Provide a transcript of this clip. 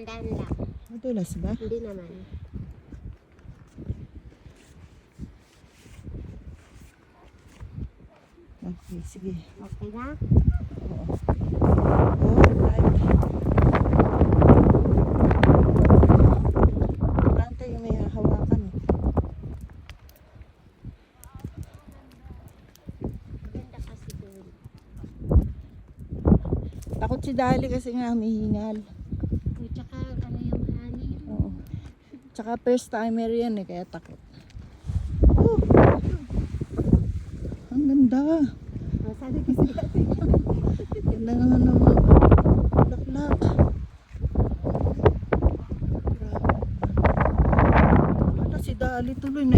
Dandan lang. Madulas ba? Hindi naman. Okay, sige. Okay na? Oo. Alright. Importante yung may hawakan. Maganda kasi doon. Takot si Dali kasi nga humihingal. O, tsaka ano yung hangin. Oo. Tsaka first timer yan eh, kaya takot. Oh! Ang ganda. O, sabi kasi Ganda naman ng laklak. Grabe. Ata si Dali tuloy na